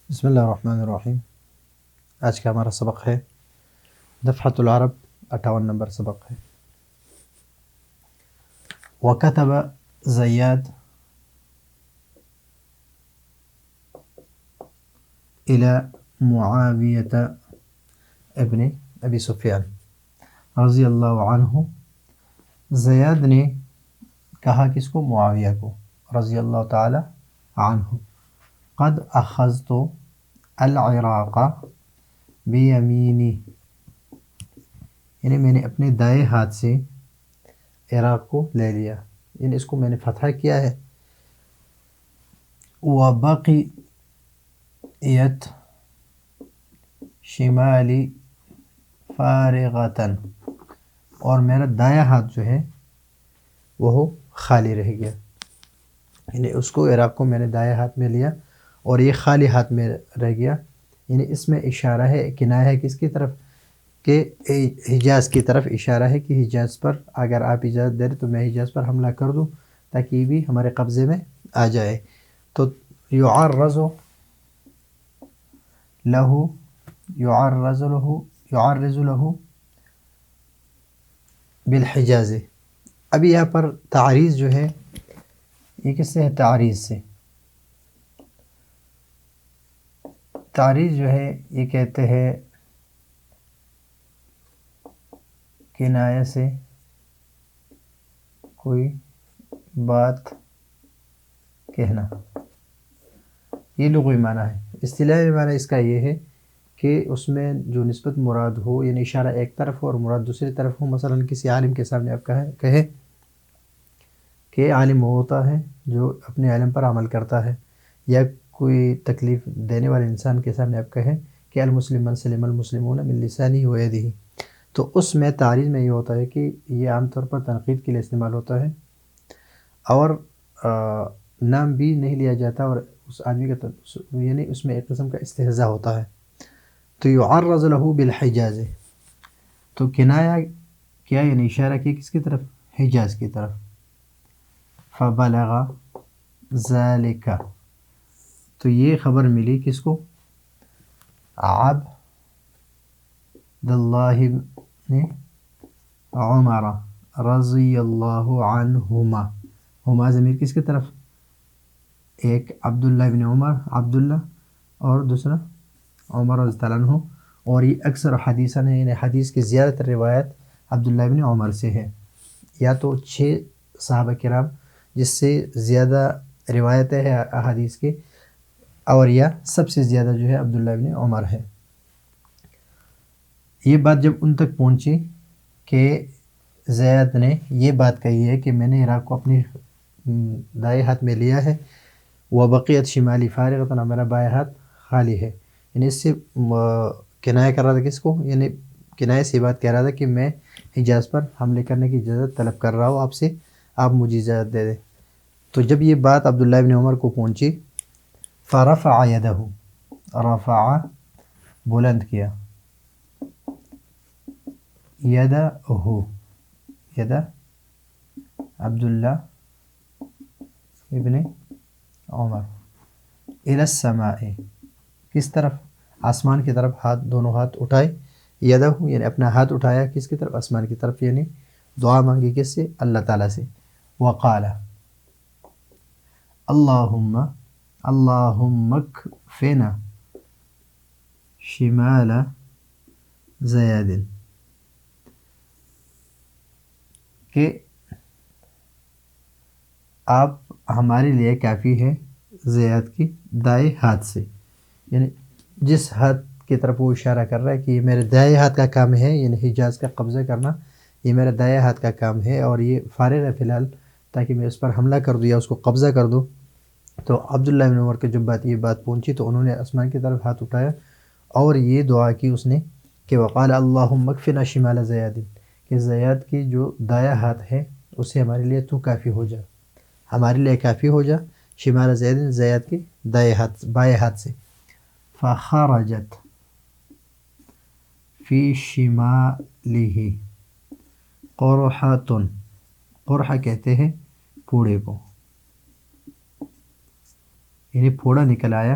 بسم اللہ الرحمن الرحیم۔ آج کا ہمارا سبق ہے دفعۃ العرب، 58 نمبر سبق ہے۔ وَكَتَبَ زیاد إِلَى معاویة ابن ابی سفیان رضی اللہ عنہ، زیاد نے کہا کس کو؟ معاویہ کو رضی اللہ تعالی عنہ، قد اخذت العراق بیمینی، یعنی میں نے اپنے دائیں ہاتھ سے عراق کو لے لیا، یعنی اس کو میں نے فتح کیا ہے۔ وبقیت شمالی فارغتاً، اور میرا دایاں ہاتھ جو ہے وہ خالی رہ گیا، یعنی اس کو عراق کو میں نے دایاں ہاتھ میں لیا اور یہ خالی ہاتھ میں رہ گیا، یعنی اس میں اشارہ ہے، کنایہ ہے کس کی طرف؟ کہ حجاز کی طرف اشارہ ہے، کہ حجاز پر اگر آپ اجازت دے تو میں حجاز پر حملہ کر دوں تاکہ یہ بھی ہمارے قبضے میں آ جائے۔ تو یعرض له بالحجاز۔ ابھی یہاں پر تعریض جو ہے یہ کس سے ہے؟ تعریض سے۔ تعریض جو ہے یہ کہتے ہیں کنایہ سے کوئی بات کہنا، یہ لغوی معنی ہے۔ اصطلاحی معنی اس کا یہ ہے کہ اس میں جو نسبت مراد ہو، یعنی اشارہ ایک طرف ہو اور مراد دوسری طرف ہو۔ مثلا کسی عالم کے سامنے آپ کہے کہ عالم وہ ہوتا ہے جو اپنے علم پر عمل کرتا ہے، یا کوئی تکلیف دینے والے انسان کے سامنے آپ کہیں کہ المسلم من سلم المسلمون من لسانہ و یدہ، تو اس میں تعریض میں یہ ہوتا ہے کہ یہ عام طور پر تنقید کے لیے استعمال ہوتا ہے، اور نام بھی نہیں لیا جاتا، اور اس آدمی کا یعنی اس میں ایک قسم کا استہزاء ہوتا ہے۔ تو یعرض له بالحجاز، تو کنایہ کیا، یعنی اشارہ کیا کس کی طرف؟ حجاز کی طرف۔ فبلغ ذالک، تو یہ خبر ملی کس کو؟ عبد اللہ بن عمر رضی اللہ عنہما، ہما ضمیر کس کی طرف؟ ایک عبداللہ بن عمر، عبداللہ، اور دوسرا عمر رضی اللہ عنہ، اور یہ اکثر حدیثاً ہے، یعنی حدیث کی زیادہ تر روایت عبداللہ بن عمر سے ہے، یا تو 6 صحابہ کرام جس سے زیادہ روایتیں ہیں احادیث کی، اور یا سب سے زیادہ جو ہے عبداللہ بن عمر ہے۔ یہ بات جب ان تک پہنچی کہ زیاد نے یہ بات کہی ہے کہ میں نے عراق کو اپنے دائیں ہاتھ میں لیا ہے، وبقیت شمالی فارغۃ، میرا بائیں ہاتھ خالی ہے، یعنی اس سے کنایہ کر رہا تھا کس کو؟ یعنی کنایہ سے بات کہہ رہا تھا کہ میں حجاز پر حملے کرنے کی اجازت طلب کر رہا ہوں آپ سے، آپ مجھے اجازت دے دیں۔ تو جب یہ بات عبداللہ بن عمر کو پہنچی، فرفع یدہ، رفع بلند کیا، یدہ عبداللہ ابن عمر الی السماء، کس طرف؟ آسمان کی طرف، ہاتھ دونوں ہاتھ اٹھائے، یدہ یعنی اپنا ہاتھ اٹھایا کس کی طرف؟ آسمان کی طرف، یعنی دعا مانگی کس سے؟ اللہ تعالیٰ سے۔ وقال اللہم اکفنا شمال زیاد، کہ آپ ہمارے لیے کافی ہے زیاد کی دائیں ہاتھ سے، یعنی جس ہاتھ کی طرف وہ اشارہ کر رہا ہے کہ یہ میرے دائیں ہاتھ کا کام ہے، یعنی حجاز کا قبضہ کرنا یہ میرا دائیں ہاتھ کا کام ہے، اور یہ فارغ ہے فی الحال تاکہ میں اس پر حملہ کر دوں یا اس کو قبضہ کر دوں۔ تو عبداللہ بن عمر کے جب یہ بات پہنچی تو انہوں نے آسمان کی طرف ہاتھ اٹھایا اور یہ دعا کی اس نے کہ وقال اللہم اکفنا شمال زیاد، کہ زیاد کی جو دایاں ہاتھ ہے اسے ہمارے لیے تو کافی ہو جا، ہمارے لیے کافی ہو جا، شمال زیاد زیاد کی بائیں ہاتھ سے۔ فخرجت فی شمالہ قرحۃ، قرحہ کہتے ہیں پھوڑے کو، یعنی پھوڑا نکل آیا